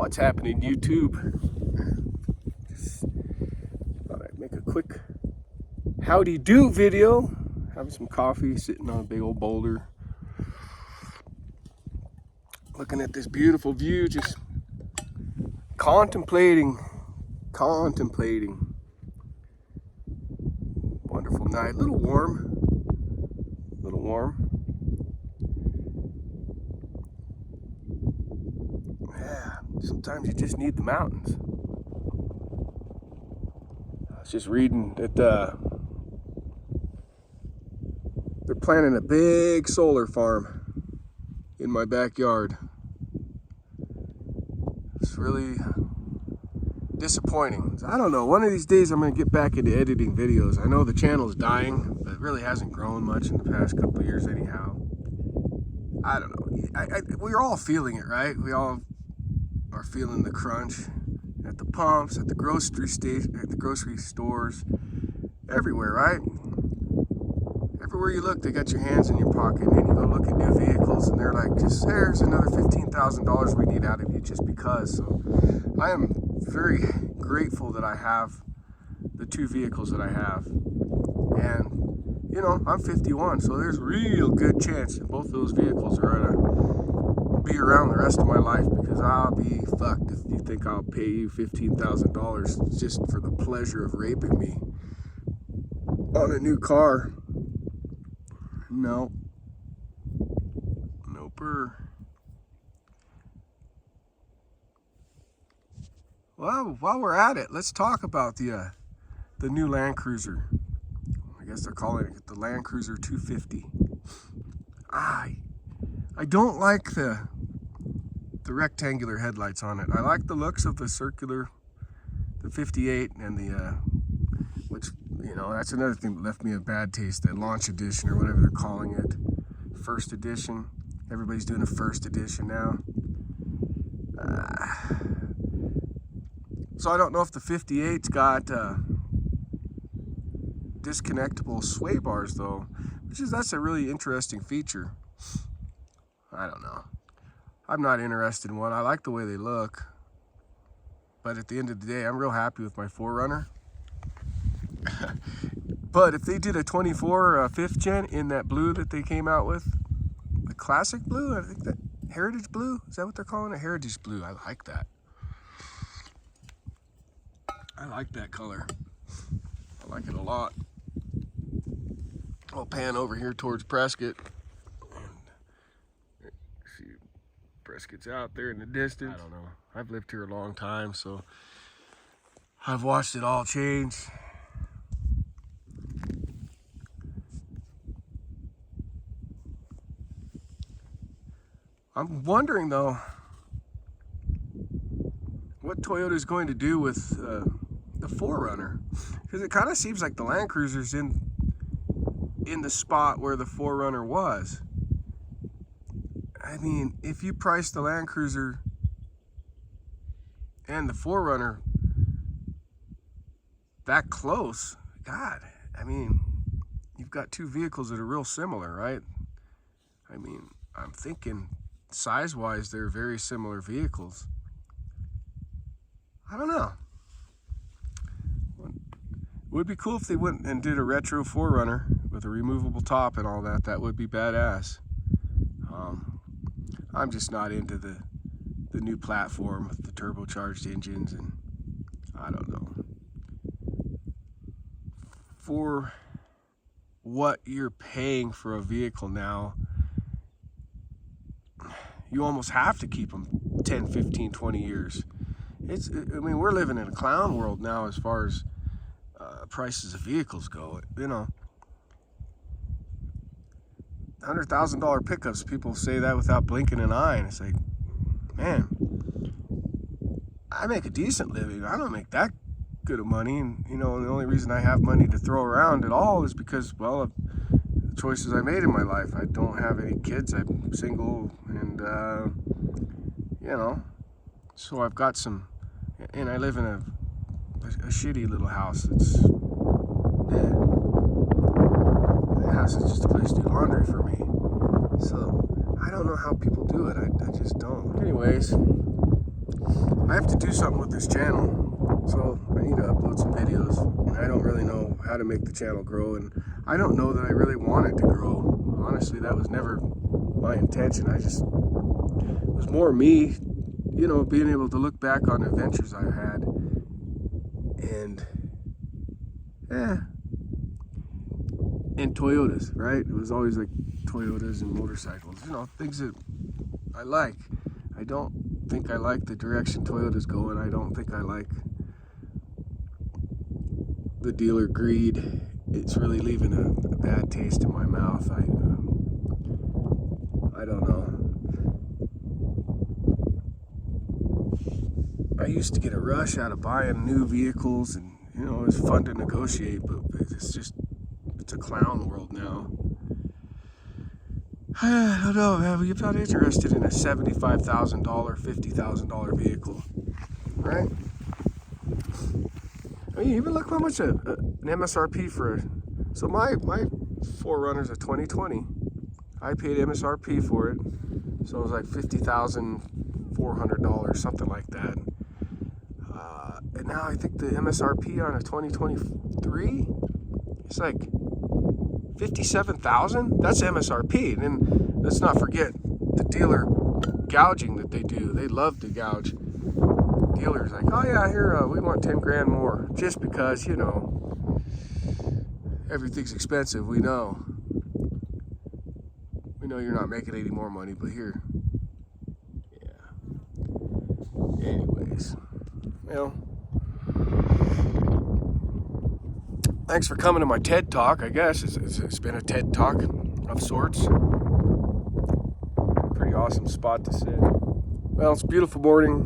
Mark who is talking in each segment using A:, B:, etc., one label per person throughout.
A: What's happening, YouTube? Just thought I'd make a quick howdy do video. Having some coffee, sitting on a big old boulder, looking at this beautiful view, just contemplating. Wonderful night, a little warm. Yeah, sometimes you just need the mountains. I was just reading that they're planning a big solar farm in my backyard. It's really disappointing. I don't know, one of these days I'm going to get back into editing videos. I know the channel's dying, but it really hasn't grown much in the past couple of years anyhow. I don't know. We're all feeling it, right? We all are feeling the crunch at the pumps, at the grocery station, at the grocery stores, everywhere, right? Everywhere you look, they got your hands in your pocket, and you go look at new vehicles, and they're like, just here's another $15,000 we need out of you just because. So I am very grateful that I have the two vehicles that I have, and you know, I'm 51, so there's a real good chance that both of those vehicles are gonna be around the rest of my life, because I'll be fucked if you think I'll pay you $15,000 just for the pleasure of raping me on a new car. No. Noper. Well, while we're at it, let's talk about the new Land Cruiser. I guess they're calling it the Land Cruiser 250. I don't like the rectangular headlights on it. I like the looks of the circular, the 58, and the which, you know, that's another thing that left me a bad taste. That launch edition, or whatever they're calling it, first edition. Everybody's doing a first edition now. So I don't know if the 58's got disconnectable sway bars though, that's a really interesting feature. I don't know. I'm not interested in one. I like the way they look, but at the end of the day, I'm real happy with my 4Runner. But if they did a 24 5th gen in that blue that they came out with, the classic blue, I think that Heritage Blue, is that what they're calling it? Heritage Blue. I like that. I like that color. I like it a lot. I'll pan over here towards Prescott. And see, Prescott's out there in the distance. I don't know. I've lived here a long time, so I've watched it all change. I'm wondering though, what Toyota's going to do with the 4Runner, because it kind of seems like the Land Cruiser's in the spot where the 4Runner was. I mean, if you price the Land Cruiser and the 4Runner that close, God, I mean, you've got two vehicles that are real similar, right? I mean, I'm thinking size-wise, they're very similar vehicles. I don't know. It would be cool if they went and did a retro 4Runner with a removable top and all that. That would be badass. I'm just not into the new platform with the turbocharged engines, and I don't know. For what you're paying for a vehicle now, you almost have to keep them 10, 15, 20 years. I mean, we're living in a clown world now as far as prices of vehicles go. You know, $100,000 pickups, people say that without blinking an eye, and it's like, man, I make a decent living. I don't make that good of money, and you know, the only reason I have money to throw around at all is because, well, of the choices I made in my life. I don't have any kids. I'm single, and you know, so I've got some, and I live in a shitty little house. It's the house is just a place to do laundry for me. So I don't know how people do it. I just don't. Anyways, I have to do something with this channel, so I need to upload some videos, and I don't really know how to make the channel grow, and I don't know that I really want it to grow. Honestly, that was never my intention. It was more me, you know, being able to look back on adventures I had, and and Toyotas, right? It was always like Toyotas and motorcycles, you know, things that I like. I don't think I like the direction Toyota's going. I don't think I like the dealer greed. It's really leaving a bad taste in my mouth. I don't know. I used to get a rush out of buying new vehicles, and you know, it was fun to negotiate, but it's a clown world now. I don't know, man. You're not interested in a $75,000, $50,000 vehicle, right? I mean, even look how much an MSRP for. So my 4Runner's a 2020. I paid MSRP for it, so it was like $50,400, something like that. And now I think the MSRP on a 2023, it's like 57,000. That's MSRP. And then let's not forget the dealer gouging that they do. They love to gouge. Dealers like, oh yeah, here we want 10 grand more, just because, you know, everything's expensive. We know you're not making any more money, but here, yeah. Anyways, well, thanks for coming to my TED Talk. I guess it's been a TED Talk of sorts. Pretty awesome spot to sit. Well, it's a beautiful morning.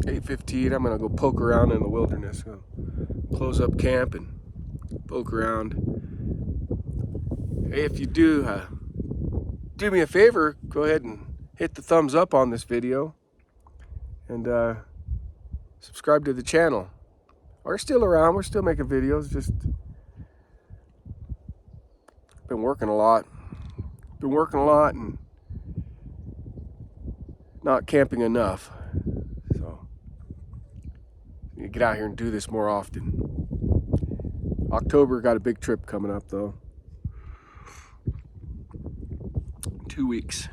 A: 8:15. I'm gonna go poke around in the wilderness. Go close up camp and poke around. Hey, if you do me a favor, go ahead and hit the thumbs up on this video, and subscribe to the channel. We're still around. We're still making videos. Just been working a lot. And not camping enough. So you get out here and do this more often. October, got a big trip coming up though. 2 weeks.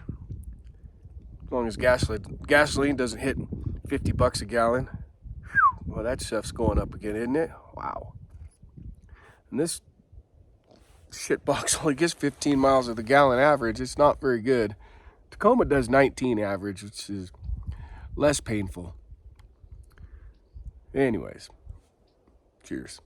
A: As long as gasoline doesn't hit $50 a gallon. Well, that stuff's going up again, isn't it? Wow. And this shit box only gets 15 miles of the gallon average. It's not very good. Tacoma does 19 average, which is less painful. Anyways, cheers.